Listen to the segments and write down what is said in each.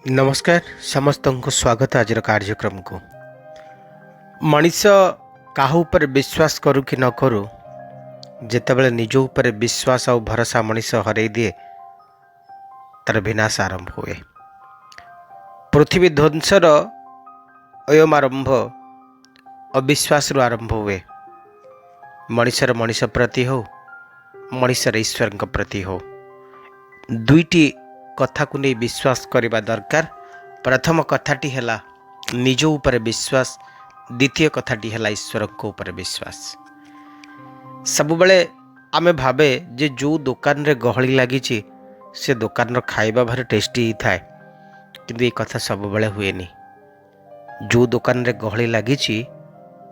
नमस्कार समस्त को स्वागत आज कार्यक्रम को। मनीष काहू पर विश्वास करू कि न करू, जितेबाला निज उपर विश्वास और भरोसा मनीष हरई दिए तार विनाश आरंभ हुए। पृथ्वी ध्वंसर अयम आरंभ अविश्वास आरंभ हुए। मनीषर मनीष प्रति हो, मनीषर ईश्वर प्रति हो, दुईटी कथा को नहीं विश्वास करने दरकार। प्रथम कथाटी है निज उपर विश्वास, द्वितीय कथाटी है ईश्वर को उपर विश्वास। सब बेले आमे भावे जे जो दुकान रे गहली लगी से दुकान खाइबा भारी टेस्टी थाए, किंतु ये कथा सब बेले हुए नहीं। जो दुकान रे गहली लगी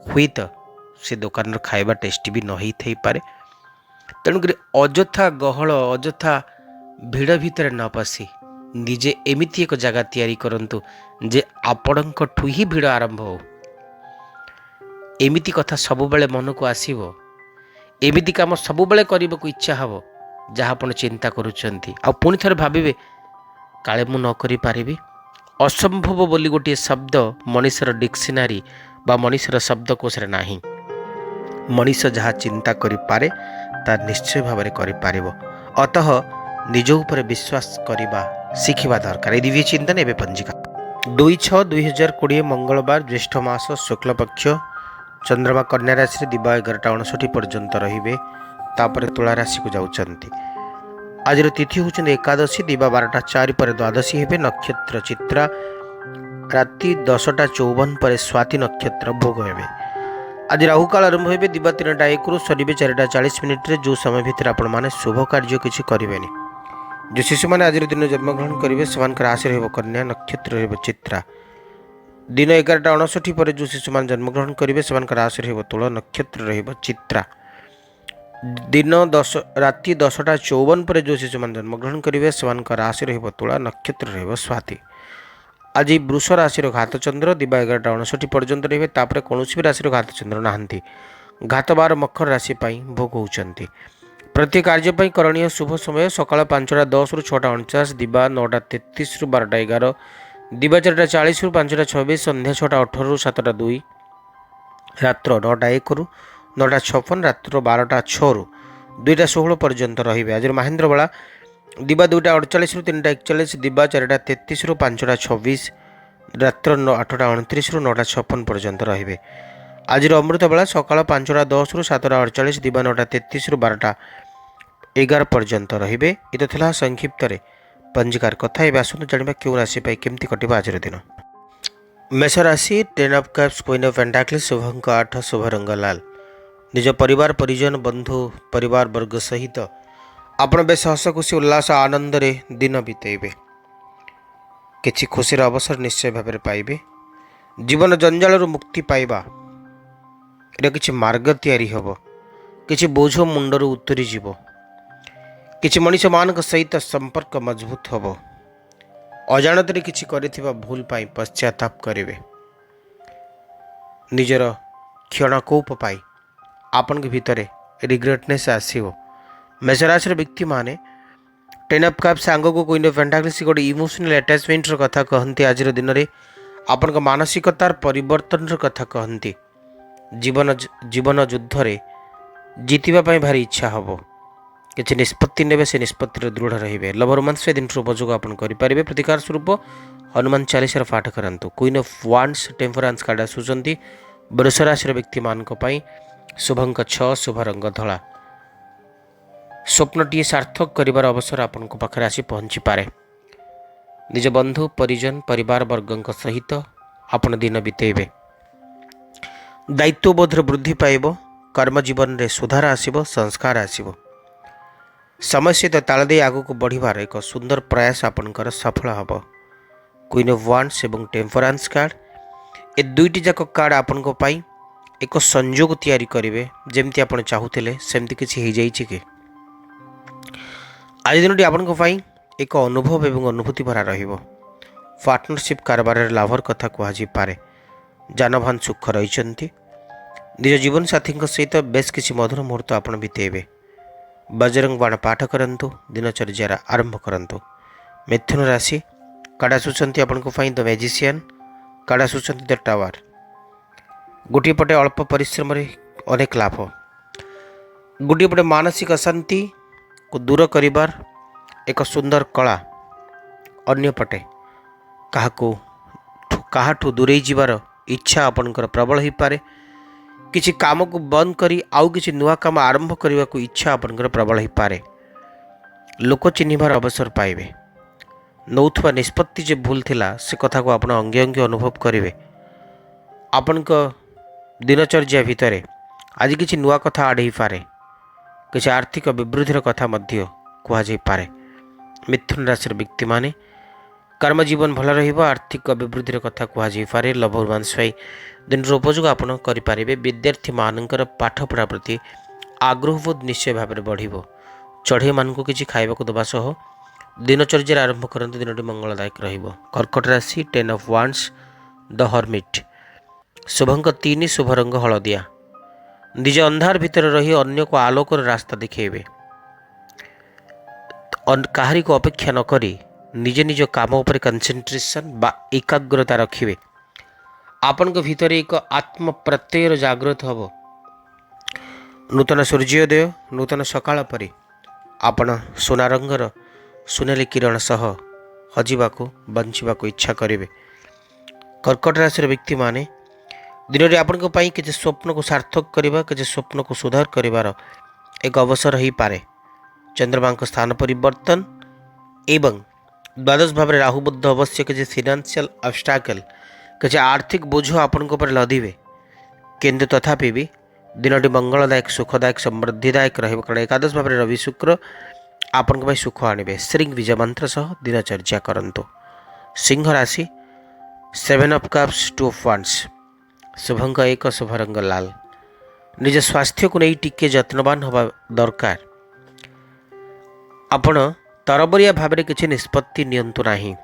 हुई तो से दुकान खाइबा टेस्टी भी न ही पारे। तेणुक अजथा गहल अजथा भिड़ भितर न पशि निजे एमिति एक जगह तैयारी करंतु जे आपणठू ही भिड़ आरंभ हो। एमिति कथा सब बेले मन को आसीबो, एमिति काम सब बेले करने को इच्छा हम जहाँ आप चिंता करुँच। आ पुणी थे भावे काले मु न करि पारिबी। असंभव बोली गोटे शब्द मनीषर डिक्शनरी बा मनीषर शब्दकोश रे नाही। मनीष जहाँ चिंता करि पारे ता निश्चय भाव में करि पारिबो। अतः निज उपर विश्वास करने शिखा दरकार। दिव्य चिंतन एवं पंजिका 2/6/2020 मंगलवार ज्येष्ठ मास शुक्ल पक्ष चंद्रमा कन्या राशि दिवा 11:59 पर्यंत रे। तापर तुला राशि को जाउछंती। आज तिथि होउछन एकादशी, दिवा 12:04 पर द्वादशी हेबे। नक्षत्र चित्रा, राति 10:54 पर स्वाति नक्षत्र भोग हेबे। आज राहुकाल आरंभ हेबे दिवा 3:01 रु सरिबे 4:40 जो समय भितर आपण माने शुभ कार्य किछि करिवेनी। जो शिशु मैंने आज दिन जन्मग्रहण करेंगे से राशि रही कन्या, नक्षत्र रही चित्रा। दिन 11:59 पर जो शिशु मैंने जन्मग्रहण करेंगे से राशि रही तुला, नक्षत्र रही चित्रा। दिन राति 10:54 पर जो शिशु मैंने जन्मग्रहण करेंगे से राशि रही तुला, नक्षत्र रही स्वाति। आज वृष राशि घात चंद्र दिवा 11:59 पर्यंत रे। तापर कौन भी राशि घात चंद्र नहांती। घात 12 मकर राशि भोग होउछंती। प्रति कार्य करणीय शुभ समय सकाळ 5:10 रु 6:49, दिवा 9:33 रु 12:11, दिवा 4:40 रु 5:26, संध्या 6:18 रु 7:02, रात्र 9:01 रु 9:56, रात्र 12:06 रु 2:16 पर्यंत रहिबे। आज महेंद्र बेला दिवा 2:48 रु 3:41, दिवा 4:33 रु 5:26, रात्र 8:29 रु 9:56 पर्यंत रहिबे। आज अमृत बेला सकाळ 5:10 रु 7:48, दिवा 9:33 रु 12:11 पर्यंत रहिबे। ये तो संक्षिप्त पंजिकार कथा। आसतु जाना क्यों राशि केमती कटिबा आज दिन। मेष राशि 10 of cups, queen of pentacles, शुभ अंक 8, शुभ रंग लाल। निज परिवार परिजन बंधु परिवार वर्ग सहित आपण बेस हस खुशी उल्लास आनंद रे दिन बितेबे। किछि खुशीर अवसर निश्चय भाव में पाइबे। जीवन जंजाल मुक्ति पाइबा एटा किछि मार्ग तैयारी हबो। किछि बोझ मुंडरू उतरी जीवो। किछि मनीष मानक सहित संपर्क मजबूत हबो। अजाणत किछि करिथिबा भूल पाई पश्चाताप करिवे। निजर क्षणकोप पाई आपन के भितरे रिग्रेटनेस आसीबो। मेषराशि व्यक्ति माने 10 ऑफ कप्स आंग को क्वीन ऑफ पेंटाकल्स गोटे इमोशनल अटैचमेंट कथा कहती। आज दिन में आपण मानसिकतार परिवर्तन कथा कहती। जीवन युद्ध रे जीतिबा पाई भारी इच्छा हबो। किसी निष्पत्ति नेबे से निष्पत्ति दृढ़ रहिबे। लव रोमांस दिन उपयोग आपन करि परिबे। प्रतिकार स्वरूप हनुमान चालीसा पाठ करंतु। Queen of wands temperance card आसुचंती। वृष राशि व्यक्ति मानक पई शुभ अंक 6, शुभ रंग धला। स्वप्नटीए सार्थक करिवार अवसर आपन को पाखरे आसी पहुंची पारे। निज बंधु परिजन परिवार वर्ग सहित आपन दिन बितेबे। दायित्वबोध वृद्धि पाइब। कर्म जीवन रे सुधार आसीबो, संस्कार आसीबो। समय सहित ताल दे आगु को बढ़िबार एक सुंदर प्रयास आपनकर सफल हब। क्वीन ऑफ वांड्स एवं टेम्परेंस कार्ड ए दुईटी जाक कार्ड आपन को पाई एक संयोग तैयारी करिवे। जेमती आपन चाहूथिले सेमती किछि हे जाइछि कि। आज दिनटी आपन को पाई एक अनुभव एवं अनुभूति भरा रहिबो। पार्टनरशिप कारबार लाभर कथा कहुजी पारे। जानवाहन सुख रही। निज जीवन साथी सहित बेस किसी मधुर मुहूर्त आपण बितेबे। बजरंग बाण पाठ करंतु। दिनचर्या आरंभ करंतु। मिथुन राशि कार्ड आसुचंती आपनको फाइन द मैजिशियन, कार्ड आसुचंती द टावर। गोटे पटे अल्प परिश्रम रे अनेक लाभ, गोटे पटे मानसिक अशांति को दूर करिबार एक सुंदर कला, अन्य पटे काहाठू दूरे जीवार इच्छा आपणकर प्रबल हो पारे, किसी काम को बंद करी आउ किसी नुआ काम आरंभ करने को इच्छा आपणकर प्रबल हो पारे, लोक चिन्हबार अवसर पाइबे, नौथुवा निष्पत्ति जे भूल थिला से कथा को आपण अंगे अंगे अनुभव करेंगे। आपण दिनचर्या भितर आज किसी नुआ कथा आड़ हो पारे, किसी आर्थिक अभिवृद्धि कथा मध्य कहुपारे। मिथुन राशि व्यक्ति माने कर्म जीवन भल रहिबो, आर्थिक अभिवृद्धि कथा कहुपारे। लव रोमांस दिन उपयोग आपण करें। विद्यार्थी मानकर पाठपढ़ा प्रति आग्रहबोध निश्चय भाव में बढ़िबो। चढ़ई मान को किसी खाइबा दबा सह दिनचर्या आरंभ करते, दिनटी मंगलदायक रहिबो। कर्कट राशि 10 ऑफ वांड्स द हर्मिट, शुभंक 3, शुभ रंग हलदिया। निज अंधार भितर रही अन्य को आलोकर रास्ता दिखेबे, काहारी को अपेक्षा न करी निज निज काम उपर कंसंट्रेशन बा एकाग्रता रखिबे। आपण भितर एक आत्म प्रत्ययर जागृत हब। नूतन सूर्योदय, नूतन सकाळ परी आपण सोना रंगर सुनेली किरण सह हजिबाकू बंचिबाकू इच्छा करेंगे। कर्कट राशि व्यक्ति माने दिन में आपण किसी स्वप्न को सार्थक करने, किसी स्वप्न को सुधार कर एक अवसर हो पारे। चंद्रमा स्थान परिवर्तन एवं द्वादश भाव में राहुबुद्ध अवश्य किसी फाइनेंशियल ऑब्स्टैकल, किसी आर्थिक बोझ आपण लदिवे, किंतु तथापि भी दिनटी मंगलदायक, सुखदायक, समृद्धिदायक रहिबो। कारण एकादश भाव में रवि शुक्र आपण सुख आणवे। श्रृंग विजय मंत्र सह दिनचर्या करंतु। सिंह राशि 7 ऑफ कप्स 2 ऑफ वांड्स, शुभंक 1, शुभ रंग लाल। निज स्वास्थ्य को नहीं टिके जत्नवान हवा दरकार। आपण तरबरिया भाव में किसी निष्पत्ति नियंतु नाही।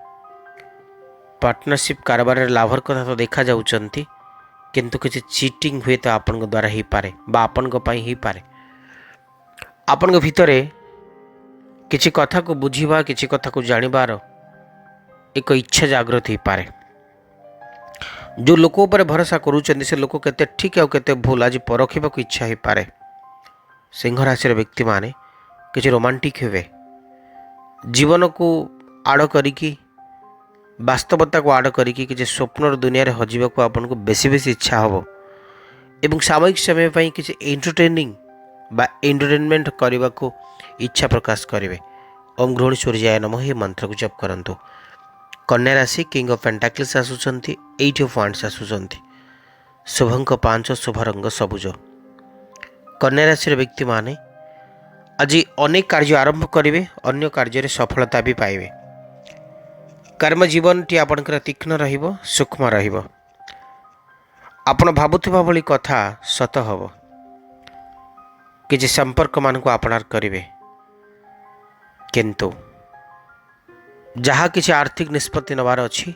पार्टनरशिप कारोबार लाभर कथा तो देखा जाउचंती, किंतु किसी चीटिंग हुए तो आपण द्वारा ही पारे बा आपण ही पारे। आपण भितरे किसी कथा को बुझीबा, किसी कथा को जानिबार एक इच्छा जागृत हो पारे। जो लोक पर भरोसा करूचंदी से लोक केते ठीक और केते भूल आज परखिबा को इच्छा हो पारे। सिंह राशि व्यक्ति माने किसी रोमांटिक हुए, जीवन को आड़ करिकी, वास्तवता को आड़ करिकी किसी स्वप्नर दुनिया रे हजिबा को आपन को बेसी बेसी इच्छा हबो एवं सामयिक समय पई किसी एंटरटेनिंग बा एंटरटेनमेंट करने को इच्छा प्रकाश करेंगे। ओम गृहिणी सूर्याय नमः ये मंत्र को जप करंतु। कन्या राशि किंग ऑफ पेंटाकल्स आसुचंती, 8 ऑफ वांड्स आसुचंती, शुभंक 5, शुभ रंग सबुज। कन्या राशि व्यक्ति माने आज अनेक कार्य आरंभ करेंगे, अन्य कार्य सफलता भी पाइबे। कर्म जीवन टी आपणकर तीक्ष्ण रहिबो, सूक्ष्म रहिबो। आपण भाबुथिबा भली कथा सत हबो। किसी संपर्क मान को आपणार करेंगे, किंतु जहाँ किसी आर्थिक निष्पत्ति नवार अच्छी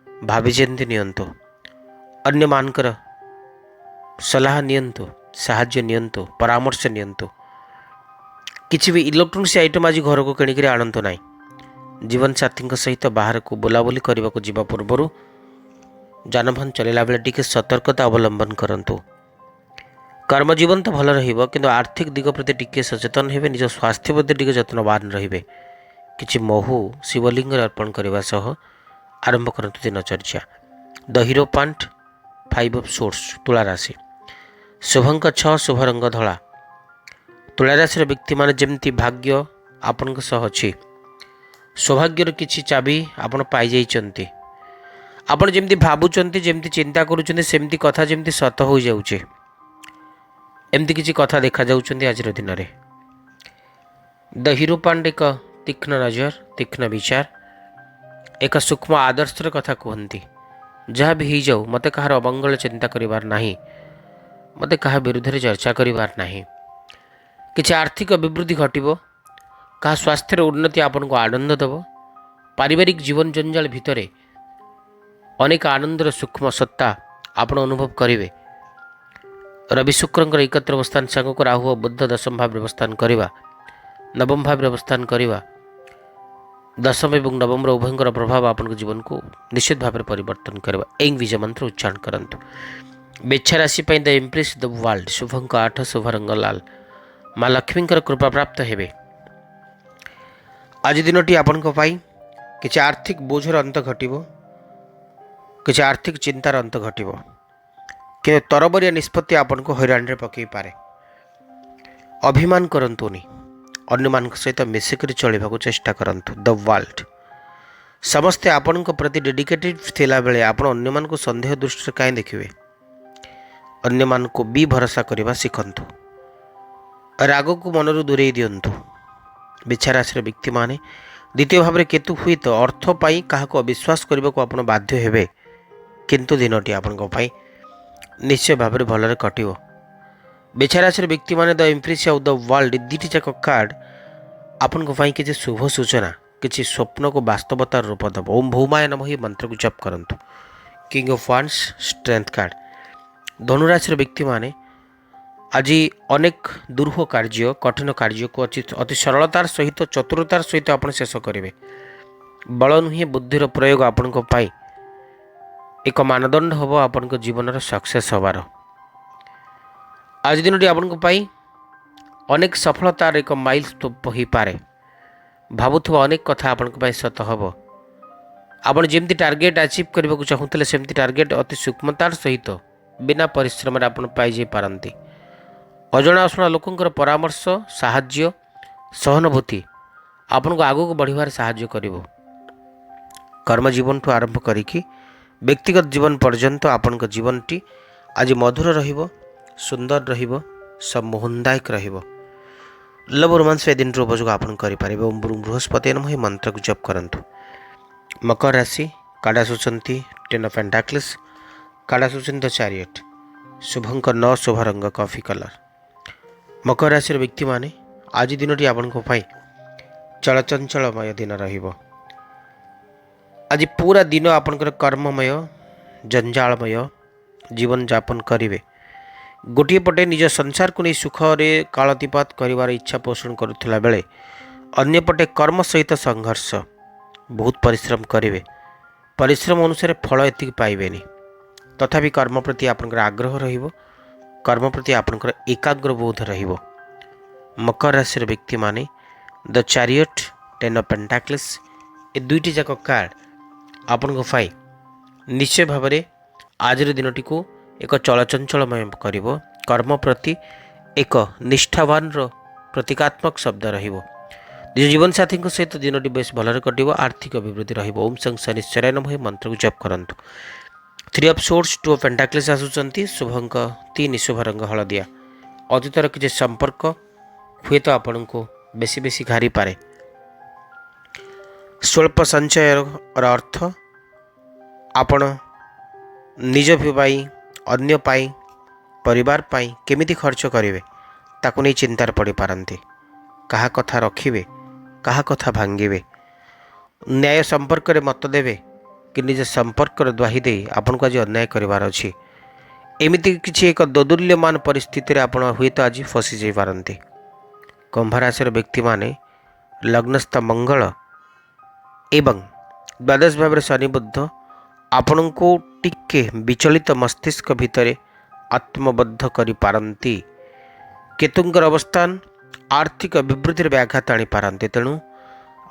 भाभी चिंती नियंतु। अन्य मानकर सलाह नियंतु, साहाय्य नियंतु, परामर्श नियंतु। किसी भी इलेक्ट्रोनिक्स आइटम आज घर को किणिक आणतु ना। जीवन साथी सहित बाहर को बुलाबुली करने को जीवा पूर्व जानवाहन चलैला बेले टिके सतर्कता अवलंबन करंतु। कर्म जीवन तो भल रहिबो, किंतु आर्थिक दिग प्रति टिके सचेतन हेबे। निज स्वास्थ्य प्रति टिके जत्नवान रहिबे। किछि महु शिवलिंग अर्पण करने सह आरंभ करंतु दिनचर्या। द हीरो पांट 5 ऑफ सोर्स, तुला राशि, शुभंक 6, शुभ रंग धला। तुला राशि व्यक्ति माने जेमती भाग्य आपण सह अछि, सौभाग्यर किछि चाबी आपण पाई जाइचंती। आपण जेमती भाबुचंती, जेमती चिंता करूचंती, सेमती कथा जेमती सत हो जाउचे, एमती किसी कथा देखा जाउचंती आज दिन में। द हीरो पांड एक तीक्ष्ण नजर, तीक्ष्ण विचार, एक सूक्ष्म आदर्शर कथा कहती। जहाँ भी हो जाऊ मत कहार अमंगल चिंता करिवार नाही, मत कहा विरुद्ध चर्चा करिवार नाही। किसी आर्थिक अभिवृद्धि घटिबो, कहा स्वास्थ्यर उन्नति आपन को आनंद देव। पारिवारिक जीवन जंजाल भितरे अनेक आनंदर सूक्ष्म सत्ता आपण अनुभव करेंगे। रवि शुक्र एकत्र अवस्थान सांग को राहु और बुद्ध दशम भाव अवस्थान करवा, नवम भाव अवस्थान करवा दशम एवं नवम उभयंकर प्रभाव आपन जीवन को निश्चित भाव में परिवर्तन करवा एंग विजय मंत्र उच्चारण करंतु। बेच्छा राशि द इम्प्रेस द वर्ल्ड शुभंक 8 शुभ रंग लाल माँ लक्ष्मी कृपा प्राप्त हेबे। आज दिनटी आपण किसी आर्थिक बोझर अंत घटव, किसी आर्थिक चिंतार अंत घटव, कि तरबरिया निष्पत्ति आपण को हैरान पकई पारे। अभिमान करंतुनी, अन्य मान सहित मिसिक चलने चेष्टा करंतु। द वर्ल्ड समस्ते आपण प्रति डेडिकेटेड थिला बेले आपण अन्य मान को संदेह दृष्टि कहीं देखिए। अन्य मान को भी भरोसा करने शिखंतु। राग को मनरू दूरे दिंतु। बिछाराशि व्यक्ति माने द्वितीय भाव में केतु हुई तो अर्थ पाई क्या अविश्वास करने को आप बाध्य हेबे, किंतु दिनटी आपण निश्चय भाव में भलरे कटिव। बिछाराशि व्यक्ति माने the empress of the world दुईटी जाक कार्ड आपण किसी शुभ सूचना, किसी स्वप्न को वास्तवतार रूप दब। ओम भौमाय नमः ही मंत्र को जप करंतु। King of wands strength card. धनुराशि व्यक्ति माने आज अनेक दुर्ह कार्य, कठिन कार्य को अति सरलतार सहित चतुरतार सहित आप शेष करेंगे। बल नुहे बुद्धिर प्रयोग आपण एक मानदंड हम आपण जीवन सक्सेस हबार। आज दिन आपण अनेक सफलतार एक माइल स्टोप हो पारे। भावुवा अनेक कथा आपण सत हम। आपण जमी टार्गेट अचीव करने को चाहूले सेमती टार्गेट अति सूक्ष्मतार सहित बिना परिश्रम आप पाई पारती। अजणा अशुणा लोकंर परामर्श, साहाय्य, सहानुभूति आपन को आगू को बढ़िबार साहाय्य करिवो। कर्म जीवन ठू आरंभ करिकी व्यक्तिगत जीवन पर्यंत आपन को जीवनटी आज मधुर रहिबो, सुंदर रहिबो, सम्मोहनदायक रहिबो। लव रोमांस ए दिन उपयोग आपन करि पारिबे। ओम बृहस्पति नमः मंत्र को जप करंतु। मकर राशि काड़ा सुचंती 10 ऑफ पेंटाकल्स, काड़ा सुचंती चैरियट, शुभंक 9 शुभ रंग कॉफी कलर। मकर राशि व्यक्ति माने आज दिनटी आपण चलचंचलमय दिन रहिबो। आज पूरा दिन आपणकर कर्ममय जंजालमय जीवन यापन करेंगे। गोटे पटे निज संसार को नहीं सुखरे कालतीपात कर इच्छा पोषण करुला बेले अन्य पटे कर्म सहित संघर्ष बहुत परिश्रम करेंगे। परिश्रम अनुसार फल एति पाइबे। तथापि कर्म प्रति आपणकर आग्रह रहिबो, कर्म प्रति आपणकर एकाग्र बोध रहिबो। मकर राशि व्यक्ति माने द चैरियट 10 ऑफ पेंटाकल्स ए दुईटी जाक कार्ड आपण निश्चय भाव में आज दिनटी को एक चलचंचलमय करिवो। कर्म प्रति एक निष्ठावान प्रतीकात्मक शब्द रहिबो। निज जीवन साथी सहित दिनटी बेस भलरे कटिवो। आर्थिक अभिवृद्धि रहिबो। ओम संग शनिश्चराय नमः मंत्र को जप करंतु। 3 ऑफ सोर्स 2 ऑफ पेंटाकल्स आसुचंती, शुभंक 3 शुभ रंग हलदिया। अतीतर किसी संपर्क हुए तो आपण को बेसी बेसी घारी पारे। स्वल्प संचय अर्थ आपण निज पाई, अन्य पाई, परिवार पाई केमिति खर्च करेंगे ताकू नहीं चिंतार पड़ पारती। कहा कथा रखिए, कहा कथा भांगे, न्याय संपर्क में मत देवे कि निज संपर्क द्वाही दे आपन को आज अन्याय करार अच्छी। एमती किसी एक दोदुल्यमान परिस्थिति आप हुए तो आज फसी जाई पारती। कुंभ राशि व्यक्ति माने लग्नस्थ मंगल एवं द्वादश भाव में शनिबुद्ध आपण को टिके विचलित मस्तिष्क भितर आत्मबद्ध करि पारंती। केतुंकर अवस्थान आर्थिक अभिवृद्धि व्याघात आनी पारंती। तेणु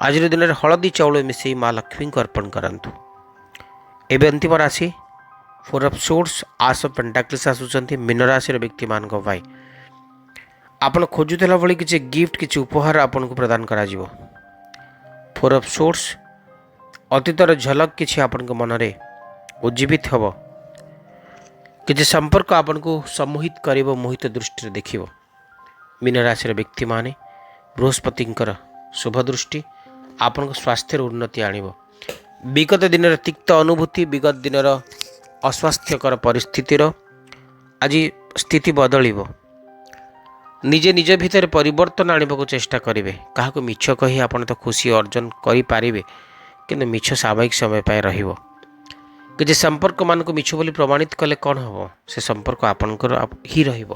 आज दिन में हलदी चाउल मिसई माँ लक्ष्मी को अर्पण करंतु। एवं अंतिम राशि 4 ऑफ सोर्स 8 ऑफ पेंटाकल्स आसुचंती। मीन राशि व्यक्ति मान आपण खोजुला भली किसी गिफ्ट किसी उपहार आपन को प्रदान करा जिवो। 4 ऑफ सोर्स अतीतर झलक किसी आपण को मन रे उज्जीवित हम। किसी संपर्क आपन को सम्मोहित कर मोहित दृष्टि देखिव। मीन राशि व्यक्ति माने बृहस्पतिंकर शुभ दृष्टि आपण को स्वास्थ्य उन्नति आणिव। विगत दिन तिक्त अनुभूति, विगत दिन अस्वास्थ्यकर परिस्थितिर आज स्थिति बदलिव। निजे निज भितर परिवर्तन आने को चेष्टा करेंगे। क्या मिछ कही आप तो खुशी अर्जन करें कि मिछ सामयिक समय पर रहिबो। किसी संपर्क मान को मिछ बोली प्रमाणित कले कौन हम, से संपर्क आपणकर ही रहिबो।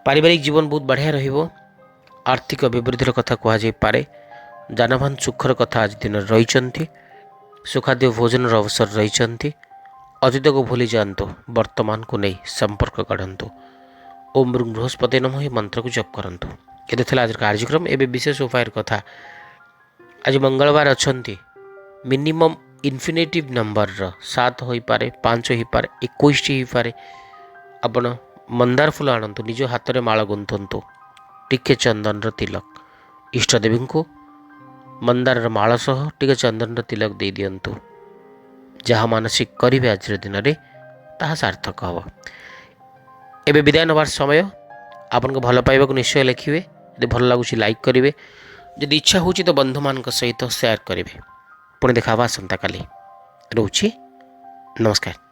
पारिवारिक जीवन बहुत बढ़िया रहिबो। आर्थिक अभिवृद्धि कथा कहुई पारे। जानवान सुखर कथा आज दिन रही सुखाद्य भोजन अवसर रही अतीत को भूली जातु वर्तमान को नहीं संपर्क गढ़ंतु ओम बृहस्पति नम ही मंत्र को जप करंतु। ये था आज कार्यक्रम। एवं विशेष उपाय कथा आज मंगलवार अच्छा मिनिमम इनफिनिटिव नंबर 7 हो पारे 5 हो पारे 21 हो पारे आपण मंदार फूल आणतु निज हाथ में माला गुंथतु टिके चंदन तिलक इष्टदेवी को मंदार माला सह टिके चंदन तिलक दे दियंतु जहाँ मानसिक करेंगे आज दिन में ताहा सार्थक हम। एवं विदाय नबार समय आपन को भल पाइबा को निश्चय लिखिए यदि भल लगुच लाइक करेंगे जदि इच्छा हो तो बंधु मान सहित शेयर करेंगे। पुणी देखा आसंता काली रोची नमस्कार।